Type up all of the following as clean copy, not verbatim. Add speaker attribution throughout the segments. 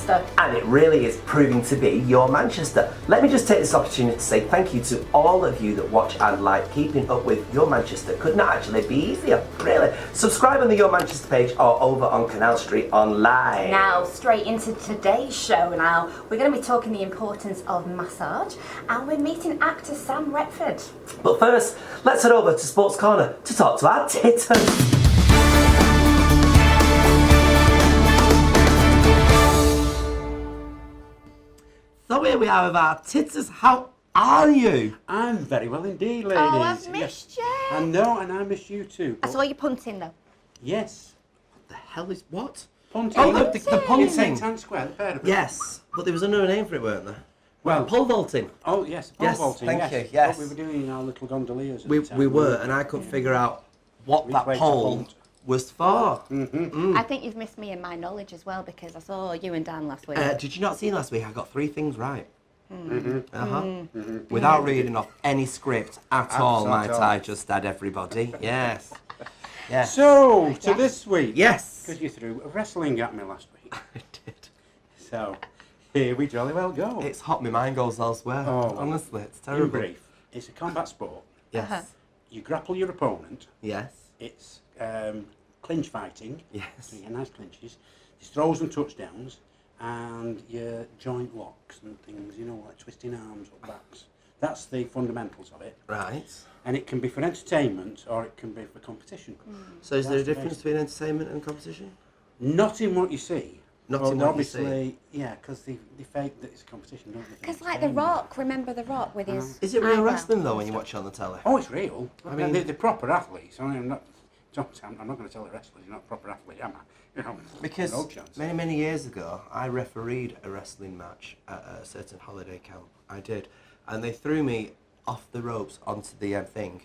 Speaker 1: Manchester.
Speaker 2: And it really is proving to be your Manchester. Let me just take this opportunity to say thank you to all of you that watch and like. Keeping up with Your Manchester could not actually be easier, really. Subscribe on the Your Manchester page or over on Canal Street Online.
Speaker 1: Now, straight into today's show now. We're going to be talking the importance of massage, and we're meeting actor Sam Retford.
Speaker 2: But first, let's head over to Sports Corner to talk to our Titters. So here we are with our Titters. How are you?
Speaker 3: I'm very well indeed, ladies.
Speaker 1: Oh, I've missed you.
Speaker 3: I know, and I miss you too.
Speaker 1: I saw you punting though.
Speaker 3: Yes.
Speaker 2: What the hell is what?
Speaker 3: Punting.
Speaker 2: Oh, the punting.
Speaker 3: In St. Anne's Square, the pair of them.
Speaker 2: Yes, but there was another name for it, weren't there?
Speaker 3: Well,
Speaker 2: pole vaulting.
Speaker 3: Oh, yes, pole
Speaker 2: Yes,
Speaker 3: vaulting.
Speaker 2: thank
Speaker 3: yes.
Speaker 2: you, yes.
Speaker 3: What we were doing in our little gondoliers at
Speaker 2: We
Speaker 3: the time.
Speaker 2: were, and I couldn't figure out what
Speaker 3: Which
Speaker 2: that
Speaker 3: way to
Speaker 2: pole
Speaker 3: punt.
Speaker 2: was for.
Speaker 1: I think you've missed me and my knowledge as well, because I saw you and Dan last week.
Speaker 2: Did you not see last week? I got 3 things right. Without reading off any script at all, might I just add, everybody. Yes. Yes.
Speaker 3: So, to this week.
Speaker 2: Yes.
Speaker 3: Because you threw wrestling at me last week.
Speaker 2: I did.
Speaker 3: So, here we jolly well go.
Speaker 2: It's hot, my mind goes elsewhere.
Speaker 3: Oh,
Speaker 2: honestly, it's
Speaker 3: In
Speaker 2: terrible.
Speaker 3: brief, it's a combat sport.
Speaker 2: Yes.
Speaker 3: You grapple your opponent.
Speaker 2: Yes.
Speaker 3: It's clinch fighting.
Speaker 2: Yes.
Speaker 3: So you get nice clinches. There's throws and touchdowns. And your joint locks and things, you know, like twisting arms or backs. That's the fundamentals of it.
Speaker 2: Right.
Speaker 3: And it can be for entertainment or it can be for competition.
Speaker 2: So is there a
Speaker 3: That's the
Speaker 2: difference
Speaker 3: basic.
Speaker 2: between entertainment and competition?
Speaker 3: Not in what you see.
Speaker 2: Not
Speaker 3: But
Speaker 2: in what you
Speaker 3: obviously, yeah, because they fake that it's a competition, don't they?
Speaker 1: Because like The Rock, remember The Rock with his...
Speaker 2: Is it real
Speaker 1: eyebrow
Speaker 2: wrestling though
Speaker 1: and
Speaker 2: when you
Speaker 1: stuff?
Speaker 2: watch it on the telly?
Speaker 3: Oh, it's real.
Speaker 2: I mean-
Speaker 3: they're proper athletes. I mean, I'm not going to tell the wrestlers you're not a proper athlete, am I? You know,
Speaker 2: Because
Speaker 3: no chance.
Speaker 2: many years ago, I refereed a wrestling match at a certain holiday camp. I did. And they threw me off the ropes onto the thing.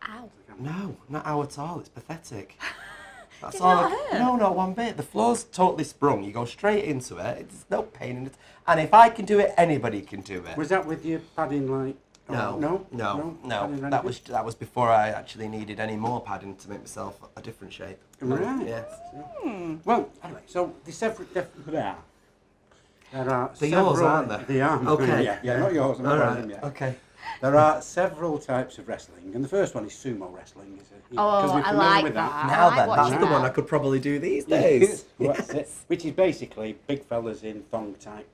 Speaker 1: Ow.
Speaker 2: No, not ow at all. It's pathetic. That's
Speaker 1: Did it
Speaker 2: all.
Speaker 1: not hurt?
Speaker 2: No, not one bit. The floor's totally sprung. You go straight into it. There's no pain in it. And if I can do it, anybody can do it.
Speaker 3: Was that with your padding like?
Speaker 2: No.
Speaker 3: Padding
Speaker 2: That was before I actually needed any more padding to make myself a different shape.
Speaker 3: Right.
Speaker 2: Yes.
Speaker 3: Well, anyway, so the separate. There are.
Speaker 2: They're
Speaker 3: several,
Speaker 2: yours, aren't they?
Speaker 3: They are.
Speaker 2: Okay.
Speaker 3: Yeah, not yours. I'm not
Speaker 2: All
Speaker 3: wearing
Speaker 2: right.
Speaker 3: them yet.
Speaker 2: Okay.
Speaker 3: There are several types of wrestling, and the first one is sumo wrestling.
Speaker 1: Oh,
Speaker 3: because we're
Speaker 1: I
Speaker 3: familiar
Speaker 1: like
Speaker 3: with
Speaker 1: that.
Speaker 2: Now
Speaker 1: I like
Speaker 2: then,
Speaker 1: watching
Speaker 2: that's the one
Speaker 1: that.
Speaker 2: I could probably do these days.
Speaker 3: Well, that's it. Which is basically big fellas in thong type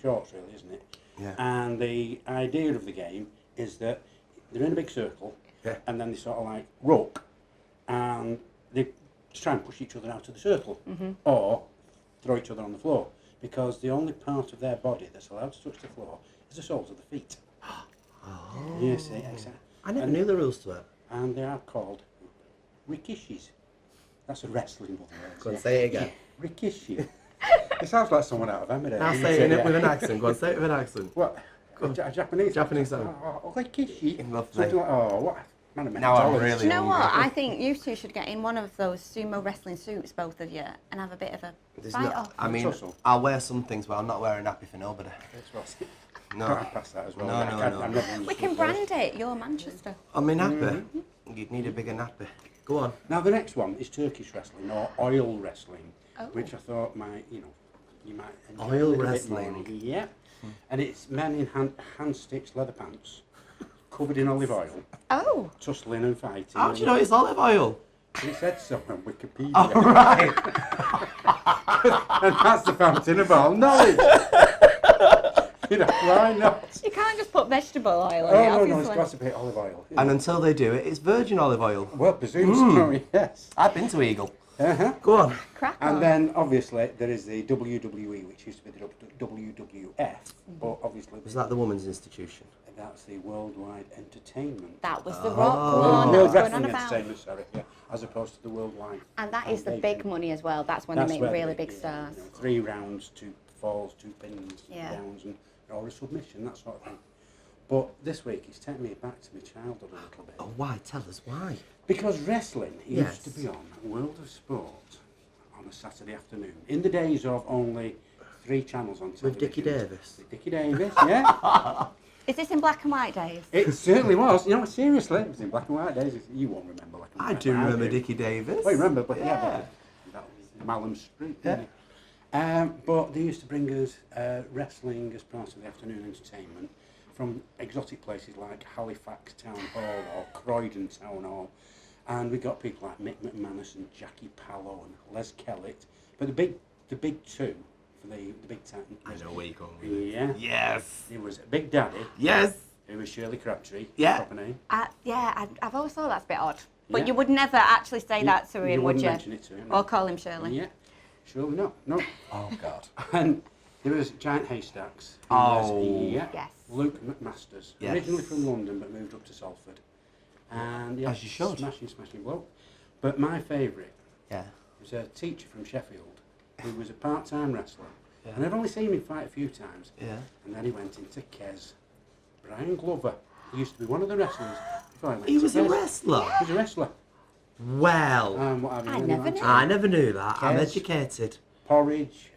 Speaker 3: shorts, really, isn't it?
Speaker 2: Yeah.
Speaker 3: And the idea of the game is that they're in a big circle,
Speaker 2: Yeah.
Speaker 3: and then they sort of like rope, and they try and push each other out of the circle, or throw each other on the floor, because the only part of their body that's allowed to touch the floor is the soles of the feet.
Speaker 2: Oh.
Speaker 3: You see, exactly.
Speaker 2: I never knew the rules to it.
Speaker 3: And they are called rikishis. That's a wrestling word.
Speaker 2: Go on, say it again.
Speaker 3: Rikishi. It sounds like someone out of Eminem.
Speaker 2: Now say it with an accent. Go on, say it with an accent.
Speaker 3: What? A Japanese?
Speaker 2: Japanese song.
Speaker 3: Rikishi.
Speaker 2: Lovely.
Speaker 3: Something like, oh, what? Man of
Speaker 2: Now I'm
Speaker 3: mentology.
Speaker 2: really
Speaker 1: Do you know what?
Speaker 2: hungry.
Speaker 1: I think you two should get in one of those sumo wrestling suits, both of you, and have a bit of a
Speaker 2: There's
Speaker 1: fight
Speaker 2: not-
Speaker 1: off.
Speaker 2: I mean,
Speaker 3: Tussle.
Speaker 2: I'll wear some things, but I'm not wearing a nappy for nobody. No.
Speaker 3: I pass that as well.
Speaker 2: No,
Speaker 3: I
Speaker 2: no,
Speaker 3: can't-
Speaker 2: no.
Speaker 3: I'm not
Speaker 1: We can brand it, Your Manchester.
Speaker 2: On my nappy? You'd need a bigger nappy. Go on.
Speaker 3: Now the next one is Turkish wrestling or oil wrestling,
Speaker 1: Oh.
Speaker 3: which I thought might, you might enjoy
Speaker 2: Oil
Speaker 3: a little bit
Speaker 2: wrestling.
Speaker 3: more. Yeah. And it's men in hand stitched leather pants, covered in olive oil,
Speaker 1: Oh,
Speaker 3: tussling and fighting.
Speaker 2: How do you know it's olive oil?
Speaker 3: It said so on Wikipedia.
Speaker 2: Oh, right.
Speaker 3: And that's the fountain of all knowledge. Why not?
Speaker 1: you can't just put vegetable oil on
Speaker 3: Oh,
Speaker 1: it,
Speaker 3: no, it's
Speaker 1: obviously.
Speaker 3: got to be olive oil.
Speaker 2: And until they do it, it's virgin olive oil.
Speaker 3: Well, presume so, yes.
Speaker 2: I've been to Eagle.
Speaker 3: Uh-huh.
Speaker 2: Go on.
Speaker 1: Crack on.
Speaker 3: And then, obviously, there is the WWE, which used to be the WWF, but obviously
Speaker 2: Was that the Women's Institution?
Speaker 3: that's the Worldwide Entertainment.
Speaker 1: That was the
Speaker 2: Oh.
Speaker 1: Rock
Speaker 3: World,
Speaker 1: one that was
Speaker 3: World
Speaker 1: going on
Speaker 3: Wrestling
Speaker 1: about.
Speaker 3: Entertainment, sorry, yeah, as opposed to the Worldwide.
Speaker 1: And that is the
Speaker 3: Foundation.
Speaker 1: big money as well. That's when
Speaker 3: That's
Speaker 1: they make
Speaker 3: where
Speaker 1: really
Speaker 3: they-
Speaker 1: big
Speaker 3: yeah,
Speaker 1: stars.
Speaker 3: 3 rounds, 2 falls, 2 pins,
Speaker 1: Yeah.
Speaker 3: downs, and or a submission, that sort of thing. But this week, it's taken me back to my childhood a little bit.
Speaker 2: Oh, why? Tell us why.
Speaker 3: Because wrestling
Speaker 2: Yes.
Speaker 3: used to be on World of Sport on a Saturday afternoon. In the days of only 3 channels on television.
Speaker 2: With Dickie Davis.
Speaker 3: With Dickie Davis, yeah.
Speaker 1: Is this in black and white days?
Speaker 3: It certainly was. You know, seriously, it was in black and white days. You won't remember black and white.
Speaker 2: I do
Speaker 3: but
Speaker 2: remember Dickie Davis.
Speaker 3: Oh, you remember? But
Speaker 2: Yeah.
Speaker 3: yeah, but that was Malham Street, didn't
Speaker 2: Yeah.
Speaker 3: it? But they used to bring us wrestling as part of the afternoon entertainment from exotic places like Halifax Town Hall or Croydon Town Hall. And we got people like Mick McManus and Jackie Pallow and Les Kellett. But the big two for the big time.
Speaker 2: I know where you're going with it.
Speaker 3: Yeah.
Speaker 2: Yes.
Speaker 3: It was Big Daddy.
Speaker 2: Yes.
Speaker 3: It was Shirley Crabtree.
Speaker 2: Yeah.
Speaker 3: Proper name.
Speaker 1: I've always thought that's a bit odd. But
Speaker 3: Yeah.
Speaker 1: you would never actually say that to him, would
Speaker 3: wouldn't
Speaker 1: you?
Speaker 3: mention it to him.
Speaker 1: Or call him Shirley?
Speaker 3: Yeah. Surely not. No.
Speaker 2: Oh, God.
Speaker 3: And there was Giant Haystacks.
Speaker 2: Oh.
Speaker 1: Yes.
Speaker 3: Luke McMasters.
Speaker 2: Yes.
Speaker 3: Originally from London but moved up to Salford. And yeah,
Speaker 2: As you should.
Speaker 3: Smashing bloke. But my favourite
Speaker 2: Yeah.
Speaker 3: was a teacher from Sheffield who was a part-time wrestler.
Speaker 2: Yeah.
Speaker 3: And I'd only seen him fight a few times.
Speaker 2: Yeah.
Speaker 3: And then he went into Kes. Brian Glover. He used to be one of the wrestlers before
Speaker 2: He was a
Speaker 3: Kes.
Speaker 2: wrestler?
Speaker 3: He was a wrestler.
Speaker 2: Well,
Speaker 3: What have you
Speaker 1: I
Speaker 3: really
Speaker 1: never
Speaker 3: liked
Speaker 1: knew.
Speaker 3: him?
Speaker 2: I never knew that. I'm
Speaker 3: Kes.
Speaker 2: educated.
Speaker 3: Porridge,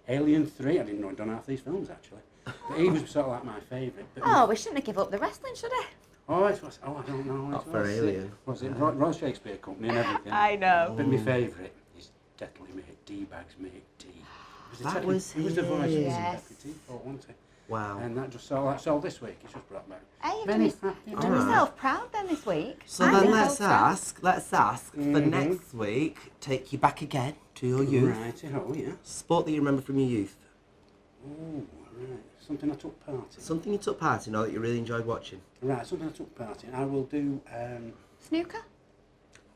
Speaker 3: Alien 3. I didn't know he'd done half these films actually. But he was sort of like my favourite. But
Speaker 1: Oh, we shouldn't have given up the wrestling, should I?
Speaker 3: I don't know.
Speaker 2: Not
Speaker 3: It
Speaker 2: for
Speaker 3: was,
Speaker 2: Alien.
Speaker 3: Was it Royal Shakespeare Company and everything?
Speaker 1: I know.
Speaker 3: But my favourite is Deathly Mate D-Bag's Mate D.
Speaker 2: That was
Speaker 3: He was the voice of the
Speaker 1: Yes.
Speaker 3: deputy, wasn't he?
Speaker 2: Wow.
Speaker 3: And that just sold this week. It's just brought back.
Speaker 1: Hey, you've
Speaker 3: Very
Speaker 1: done,
Speaker 3: happy.
Speaker 1: you've done
Speaker 2: Alright.
Speaker 1: yourself proud then this week.
Speaker 2: So
Speaker 1: I
Speaker 2: then
Speaker 1: think
Speaker 2: let's
Speaker 1: so.
Speaker 2: ask for next week, take you back again to your youth.
Speaker 3: Righty-ho, yeah.
Speaker 2: Sport that you remember from your youth.
Speaker 3: Oh, right. Something I took part in.
Speaker 2: Something you took part in or that you really enjoyed watching.
Speaker 3: Right, something I took part in. I will do,
Speaker 1: Snooker?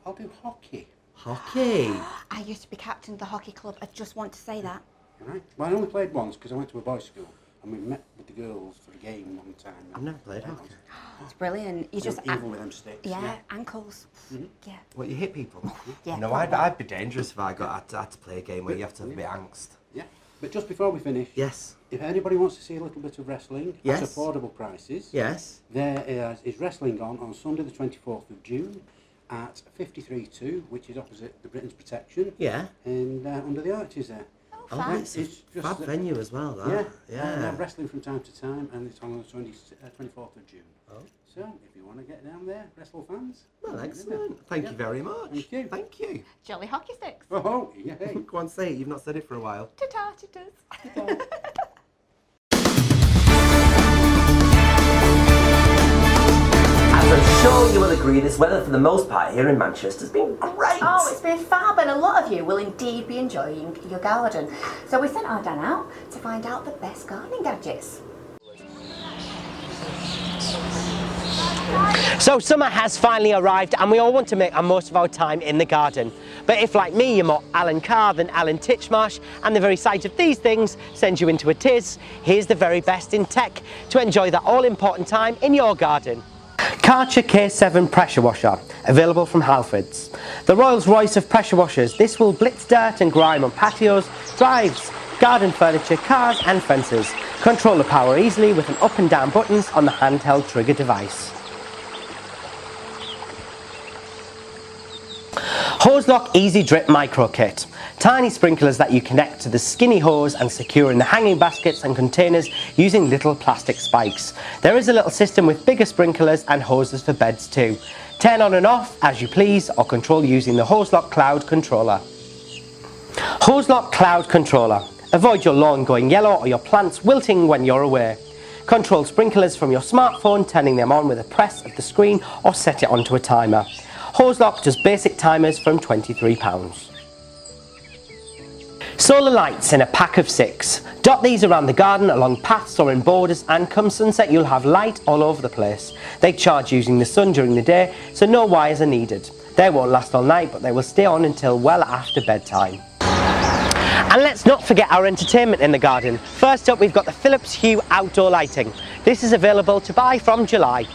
Speaker 3: I'll do hockey.
Speaker 2: Hockey.
Speaker 1: I used to be captain of the hockey club. I just want to say that.
Speaker 3: Right. Well, I only played once because I went to a boys' school and we met with the girls for a game one time.
Speaker 2: I've never played hockey.
Speaker 1: It's brilliant. You just
Speaker 3: Evil with them sticks.
Speaker 1: yeah, ankles. Yeah.
Speaker 2: What, you hit people?
Speaker 1: Yeah.
Speaker 2: No, I'd be dangerous if I had to play a game where you have to have a bit of angst.
Speaker 3: Yeah. But just before we finish,
Speaker 2: Yes.
Speaker 3: if anybody wants to see a little bit of wrestling
Speaker 2: Yes.
Speaker 3: at affordable prices,
Speaker 2: Yes.
Speaker 3: there is wrestling on Sunday the 24th of June at 53-2, which is opposite the Britain's Protection,
Speaker 2: Yeah.
Speaker 3: and under the arches there.
Speaker 2: Oh,
Speaker 1: Fab.
Speaker 2: it's a
Speaker 3: It's just
Speaker 2: fab
Speaker 3: that-
Speaker 2: venue as well,
Speaker 3: Yeah,
Speaker 2: that. Yeah.
Speaker 3: they're wrestling from time to time, and it's on the 24th of June.
Speaker 2: Oh.
Speaker 3: So, if you want to get down there, wrestle fans.
Speaker 2: Well,
Speaker 3: get in there.
Speaker 2: excellent. Thank
Speaker 3: Yeah.
Speaker 2: you very much.
Speaker 3: Thank you.
Speaker 2: Thank you.
Speaker 1: Jolly hockey sticks.
Speaker 3: Oh, yay.
Speaker 2: Go on, say it. You've not said it for a while.
Speaker 1: Ta-ta, titters.
Speaker 2: As I'm sure you will agree, this weather for the most part here in Manchester has been great.
Speaker 1: Oh, it's been fab, and a lot of you will indeed be enjoying your garden. So we sent our Dan out to find out the best gardening gadgets.
Speaker 4: So summer has finally arrived and we all want to make the most of our time in the garden. But if, like me, you're more Alan Carr than Alan Titchmarsh and the very sight of these things sends you into a tiz, here's the very best in tech to enjoy that all-important time in your garden. Karcher K7 pressure washer, available from Halfords. The Rolls Royce of pressure washers, this will blitz dirt and grime on patios, drives, garden furniture, cars and fences. Control the power easily with an up and down buttons on the handheld trigger device. Hose Lock Easy Drip Micro Kit. Tiny sprinklers that you connect to the skinny hose and secure in the hanging baskets and containers using little plastic spikes. There is a little system with bigger sprinklers and hoses for beds too. Turn on and off as you please or control using the Hose Lock Cloud Controller. Hose Lock Cloud Controller. Avoid your lawn going yellow or your plants wilting when you're away. Control sprinklers from your smartphone, turning them on with a press of the screen or set it onto a timer. Hose Lock does basic timers from £23. Solar lights in a pack of 6. Dot these around the garden along paths or in borders, and come sunset you'll have light all over the place. They charge using the sun during the day, so no wires are needed. They won't last all night, but they will stay on until well after bedtime. And let's not forget our entertainment in the garden. First up, we've got the Philips Hue outdoor lighting. This is available to buy from July.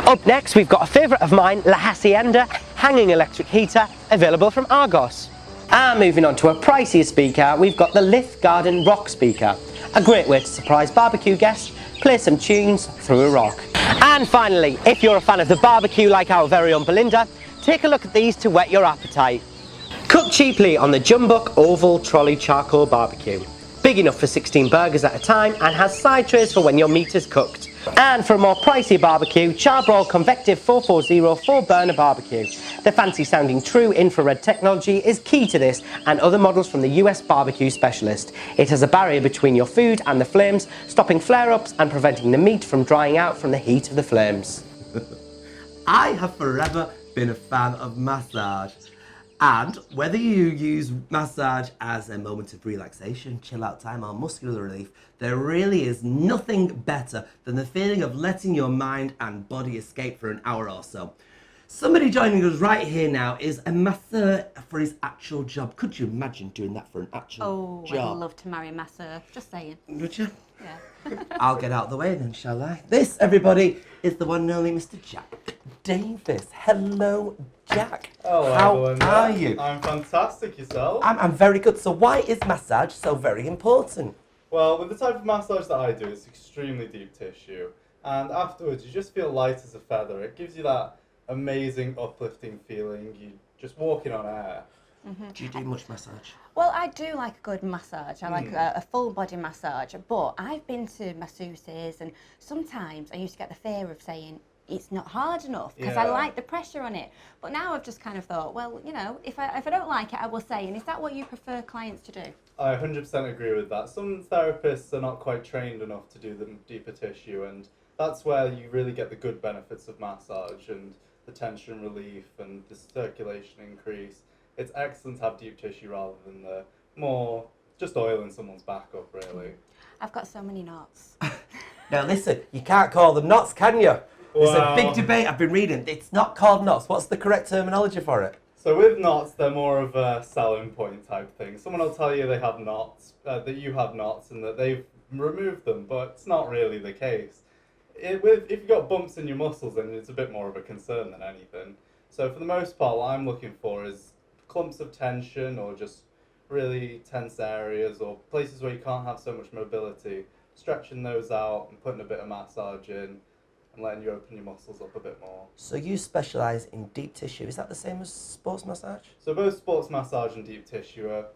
Speaker 4: Up next, we've got a favourite of mine, La Hacienda hanging electric heater, available from Argos. And moving on to a pricier speaker, we've got the Lith Garden Rock Speaker. A great way to surprise barbecue guests, play some tunes through a rock. And finally, if you're a fan of the barbecue like our very own Belinda, take a look at these to whet your appetite. Cooked cheaply on the Jumbuck Oval Trolley Charcoal Barbecue. Big enough for 16 burgers at a time and has side trays for when your meat is cooked. And for a more pricey barbecue, Charbroil Convective 440 4-burner barbecue. The fancy sounding true infrared technology is key to this and other models from the US barbecue specialist. It has a barrier between your food and the flames, stopping flare-ups and preventing the meat from drying out from the heat of the flames.
Speaker 2: I have forever been a fan of massage. And whether you use massage as a moment of relaxation, chill out time or muscular relief, there really is nothing better than the feeling of letting your mind and body escape for an hour or so. Somebody joining us right here now is a masseur for his actual job. Could you imagine doing that for an actual job?
Speaker 1: I'd love to marry a masseur, just saying.
Speaker 2: Would you?
Speaker 1: Yeah.
Speaker 2: I'll get out of the way then, shall I? This, everybody, is the one and only Mr. Jack Davis. Hello, Jack.
Speaker 5: Hello,
Speaker 2: How
Speaker 5: everyone.
Speaker 2: are you?
Speaker 5: I'm fantastic. Yourself?
Speaker 2: I'm very good. So why is massage so very important?
Speaker 5: Well, with the type of massage that I do, it's extremely deep tissue. And afterwards, you just feel light as a feather. It gives you that amazing, uplifting feeling. You're just walking on air.
Speaker 2: Do you do much massage?
Speaker 1: Well, I do like a good massage. I like a full body massage, but I've been to masseuses and sometimes I used to get the fear of saying it's not hard enough because I
Speaker 5: Yeah.
Speaker 1: like the pressure on it. But now I've just kind of thought, well, you know, if I don't like it, I will say. And is that what you prefer clients to do?
Speaker 5: I 100% agree with that. Some therapists are not quite trained enough to do the deeper tissue, and that's where you really get the good benefits of massage and the tension relief and the circulation increase. It's excellent to have deep tissue rather than the more just oiling someone's back up, really.
Speaker 1: I've got so many knots.
Speaker 2: Now listen, you can't call them knots, can you? There's a
Speaker 5: Well-
Speaker 2: big debate I've been reading. It's not called knots. What's the correct terminology for it?
Speaker 5: So with knots, they're more of a selling point type thing. Someone will tell you they have knots, that you have knots, and that they've removed them, but it's not really the case. If you've got bumps in your muscles, then it's a bit more of a concern than anything. So for the most part, what I'm looking for is clumps of tension or just really tense areas or places where you can't have so much mobility, stretching those out and putting a bit of massage in and letting you open your muscles up a bit more.
Speaker 2: So you specialise in deep tissue. Is that the same as sports massage?
Speaker 5: So both sports massage and deep tissue are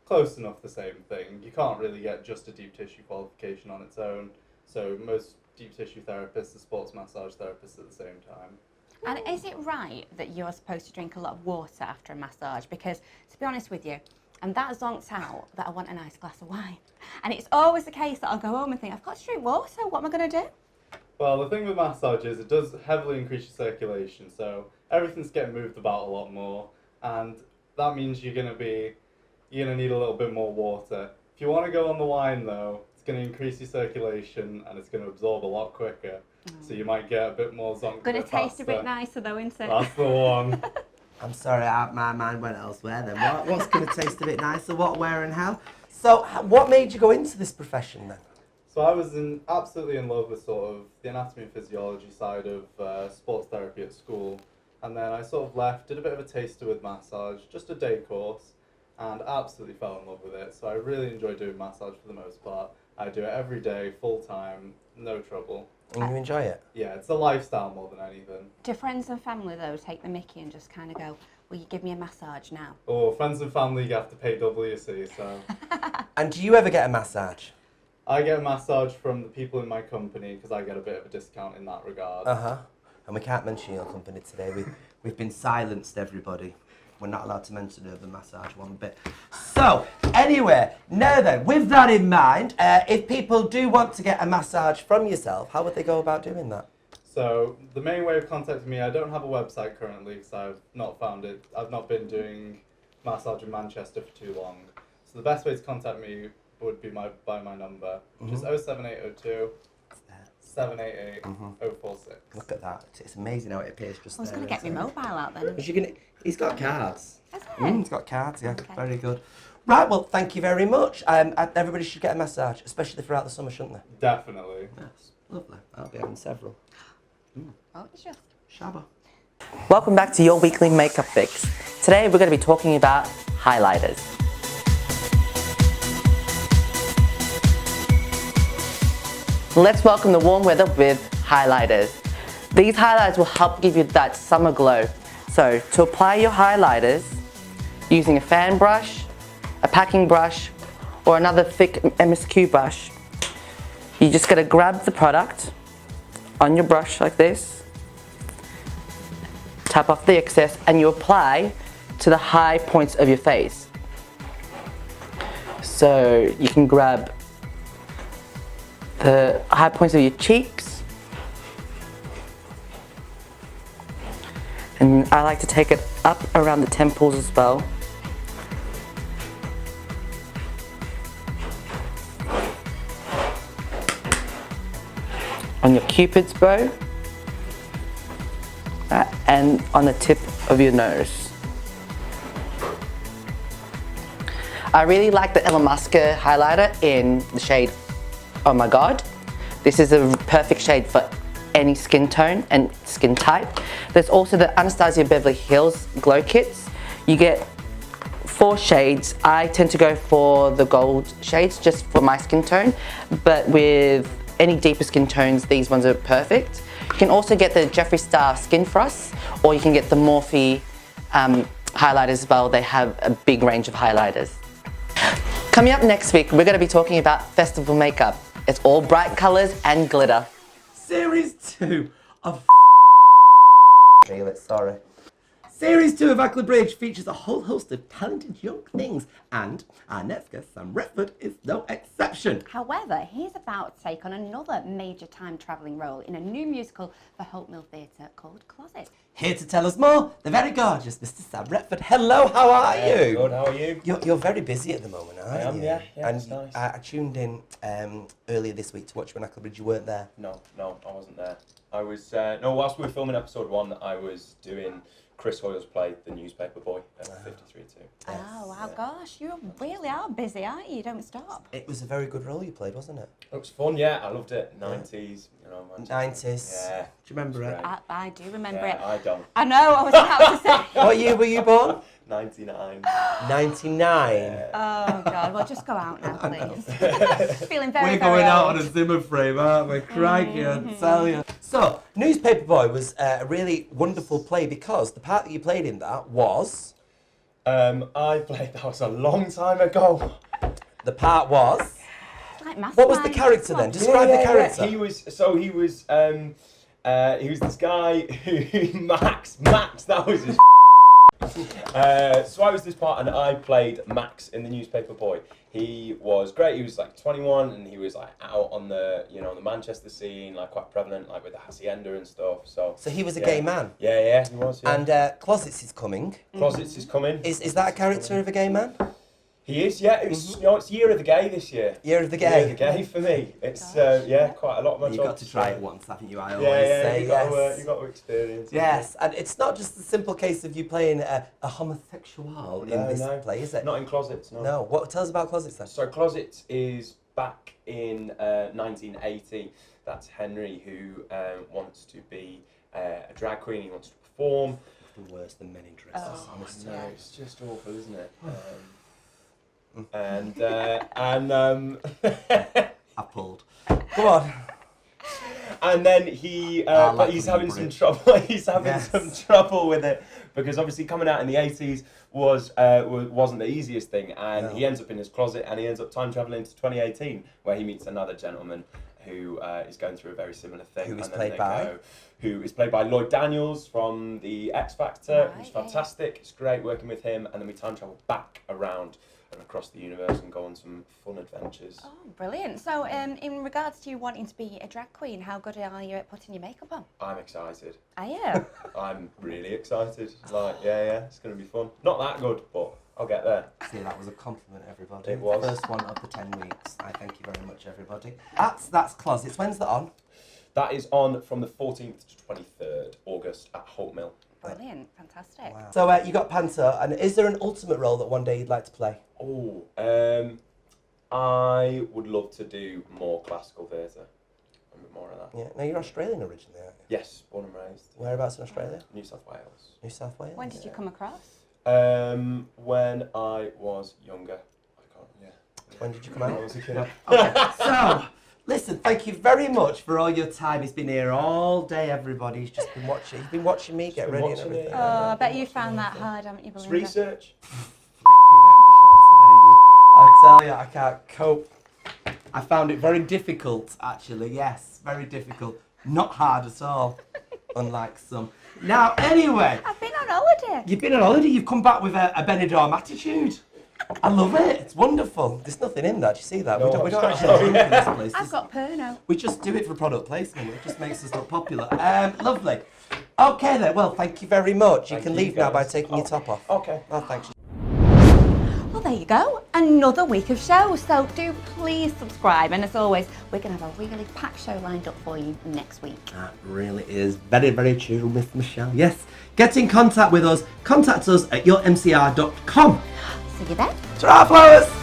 Speaker 5: close enough the same thing. You can't really get just a deep tissue qualification on its own. So most deep tissue therapists are sports massage therapists at the same time.
Speaker 1: And is it right that you're supposed to drink a lot of water after a massage? Because, to be honest with you, I'm that zonked out that I want a nice glass of wine. And it's always the case that I'll go home and think, I've got to drink water, what am I going to do?
Speaker 5: Well, the thing with massage is it does heavily increase your circulation, so everything's getting moved about a lot more, and that means you're gonna need a little bit more water. If you want to go on the wine though, it's going to increase your circulation and it's going to absorb a lot quicker. So you might get a bit more zonk.
Speaker 1: Going to taste a bit nicer though, isn't it?
Speaker 5: That's the one.
Speaker 2: I'm sorry, my mind went elsewhere then. What's going to taste a bit nicer? What, where and how? So what made you go into this profession then?
Speaker 5: So I was absolutely in love with sort of the anatomy and physiology side of sports therapy at school. And then I sort of left, did a bit of a taster with massage, just a day course, and absolutely fell in love with it. So I really enjoy doing massage for the most part. I do it every day, full time, no trouble.
Speaker 2: And you enjoy it?
Speaker 5: Yeah, it's a lifestyle more than anything.
Speaker 1: Do friends and family though take the mickey and just kind of go, will you give me a massage now?
Speaker 5: Oh, friends and family, you have to pay double, you see, so.
Speaker 2: And do you ever get a massage?
Speaker 5: I get a massage from the people in my company because I get a bit of a discount in that regard.
Speaker 2: Uh-huh. And we can't mention your company today. We've been silenced, everybody. We're not allowed to mention the massage one bit. So, anyway, now then, with that in mind, if people do want to get a massage from yourself, how would they go about doing that?
Speaker 5: So, the main way of contacting me, I don't have a website currently because I've not found it. I've not been doing massage in Manchester for too long. So the best way to contact me would be by my number, which is 07802 788 046.
Speaker 2: Look at that. It's amazing how it appears just
Speaker 1: I was
Speaker 2: there.
Speaker 1: going to get my mobile out then.
Speaker 2: He's got cards.
Speaker 1: Is it?
Speaker 2: He's got cards, yeah.
Speaker 1: Okay.
Speaker 2: Very good. Right, well, thank you very much. Everybody should get a massage, especially throughout the summer, shouldn't they?
Speaker 5: Definitely.
Speaker 2: Yes, lovely. I'll be having several.
Speaker 1: Oh, it's just.
Speaker 2: Shabba.
Speaker 6: Welcome back to your weekly makeup fix. Today we're going to be talking about highlighters. Let's welcome the warm weather with highlighters. These highlighters will help give you that summer glow. So to apply your highlighters, using a fan brush, a packing brush, or another thick MSQ brush, you just got to grab the product on your brush like this, tap off the excess, and you apply to the high points of your face. So you can grab the high points of your cheeks, and I like to take it up around the temples as well. On your cupid's bow, and on the tip of your nose. I really like the Illamasqua highlighter in the shade Oh My God. This is a perfect shade for any skin tone and skin type. There's also the Anastasia Beverly Hills Glow Kits. You get 4 shades. I tend to go for the gold shades just for my skin tone, but with any deeper skin tones, these ones are perfect. You can also get the Jeffree Star Skin Frost, or you can get the Morphe highlighters as well. They have a big range of highlighters. Coming up next week, we're going to be talking about festival makeup. It's all bright colours and glitter.
Speaker 2: Series 2 of sorry. Series 2 of Ackley Bridge features a whole host of talented young things, and our next guest, Sam Retford, is no exception.
Speaker 1: However, he's about to take on another major time-travelling role in a new musical for Hope Mill Theatre called Closet.
Speaker 2: Here to tell us more, the very gorgeous Mr. Sam Retford. Hello, how are you?
Speaker 7: Good, how are you?
Speaker 2: You're very busy at the moment, aren't you?
Speaker 7: I am, yeah,
Speaker 2: and
Speaker 7: it's nice.
Speaker 2: I tuned in earlier this week to watch you on Ackley Bridge. You weren't there?
Speaker 7: No, I wasn't there. I was, whilst we were filming episode 1, I was doing Chris Hoyle's play, The Newspaper Boy, at 53 too.
Speaker 1: Oh, wow, gosh, you really are busy, aren't you? You don't stop.
Speaker 2: It was a very good role you played, wasn't it?
Speaker 7: It was fun, yeah, I loved it. 90s, you know.
Speaker 2: 90s.
Speaker 7: Yeah.
Speaker 2: Do you remember it?
Speaker 1: I do remember
Speaker 7: Yeah,
Speaker 1: it.
Speaker 7: I don't.
Speaker 1: I know, I was about to say.
Speaker 2: What year were you born?
Speaker 7: 99.
Speaker 2: 99.
Speaker 1: Oh, God, well, just go out now, please. Feeling very,
Speaker 2: We're
Speaker 1: very
Speaker 2: going out
Speaker 1: old.
Speaker 2: on a Zimmer frame, aren't we? Crikey, I tell you. So, Newspaper Boy was a really wonderful play because the part that you played in that was...
Speaker 7: I played, that was a long time ago.
Speaker 2: The part was...
Speaker 1: Like Mastermind.
Speaker 2: What was the character then? Describe the character.
Speaker 7: He was this guy who, Max, that was his so I was this part and I played Max in The Newspaper Boy. He was great. He was like 21 and he was like out on the, the Manchester scene, like quite prevalent, like with the Hacienda and stuff. So
Speaker 2: So he was a gay man.
Speaker 7: Yeah, he was. Yeah.
Speaker 2: And Closets is coming.
Speaker 7: Closets is coming.
Speaker 2: Is that a character of a gay man?
Speaker 7: He is, yeah. It was, it's Year of the Gay this year.
Speaker 2: Year of the
Speaker 7: Year
Speaker 2: Gay.
Speaker 7: of the Gay for me. It's quite a lot of my
Speaker 2: You've
Speaker 7: jobs.
Speaker 2: got to try it once, haven't you? I always
Speaker 7: Yeah,
Speaker 2: say
Speaker 7: you
Speaker 2: yes.
Speaker 7: got to experience it.
Speaker 2: Yes, and it's not just a simple case of you playing a homosexual in this play, is it?
Speaker 7: Not in Closets, no.
Speaker 2: No. What? Tell us about Closets then.
Speaker 7: So Closets is back in 1980. That's Henry who wants to be a drag queen. He wants to perform.
Speaker 2: Nothing worse than men in dresses.
Speaker 7: Oh,
Speaker 2: honestly.
Speaker 7: no, it's just awful, isn't it?
Speaker 2: I pulled. Go on.
Speaker 7: And then he's having some trouble. He's having some trouble with it because obviously coming out in the 80s wasn't the easiest thing, and he ends up in his closet and he ends up time traveling to 2018 where he meets another gentleman who is going through a very similar thing.
Speaker 2: Who is played by?
Speaker 7: Who is played by Lloyd Daniels from the X Factor, who's fantastic. It's great working with him, and then we time travel back around and across the universe and go on some fun adventures.
Speaker 1: Oh, brilliant. So, in regards to you wanting to be a drag queen, how good are you at putting your makeup on?
Speaker 7: I'm excited.
Speaker 1: Are you?
Speaker 7: I'm really excited. Like, yeah, it's going to be fun. Not that good, but I'll get there.
Speaker 2: See, that was a compliment, everybody.
Speaker 7: It was.
Speaker 2: First one of the 10 weeks. I thank you very much, everybody. That's Closets. When's that on?
Speaker 7: That is on from the 14th to 23rd August at Hope Mill.
Speaker 1: Brilliant. Fantastic.
Speaker 2: Wow. So you got Panto, and is there an ultimate role that one day you'd like to play?
Speaker 7: Oh, I would love to do more classical theatre. A bit more of that.
Speaker 2: Yeah. Now, you're Australian originally, aren't you?
Speaker 7: Yes, born and raised.
Speaker 2: Whereabouts in Australia?
Speaker 7: New South Wales.
Speaker 2: New South Wales?
Speaker 1: When did you come across?
Speaker 7: When I was younger.
Speaker 2: When did you come out?
Speaker 7: I was a kid.
Speaker 2: Okay, so, listen, thank you very much for all your time. He's been here all day, everybody. He's just been watching. He's been watching me get ready and
Speaker 7: watching
Speaker 2: everything.
Speaker 7: it.
Speaker 1: Oh, I bet you found that hard, haven't you,
Speaker 7: It's
Speaker 1: Belinda?
Speaker 7: research.
Speaker 2: I tell you, I can't cope. I found it very difficult, actually. Yes, very difficult. Not hard at all, unlike some. Now, anyway.
Speaker 1: I've been on holiday.
Speaker 2: You've been on holiday, you've come back with a Benidorm attitude. I love it, it's wonderful. There's nothing in that, do you see that?
Speaker 7: No,
Speaker 2: we don't actually drink in this place.
Speaker 1: I've got Pernod.
Speaker 2: We just do it for product placement, it just makes us look popular. Lovely. Okay then, well, thank you very much. You can leave now by taking your top off.
Speaker 7: Okay.
Speaker 2: Oh, thanks.
Speaker 1: Well, there you go. Another week of shows. So do please subscribe. And as always, we're going to have a really packed show lined up for you next week.
Speaker 2: That really is very, very true, Miss Michelle. Yes. Get in contact with us. Contact us at yourmcr.com.
Speaker 1: See you then.
Speaker 2: Ta-ra, flowers!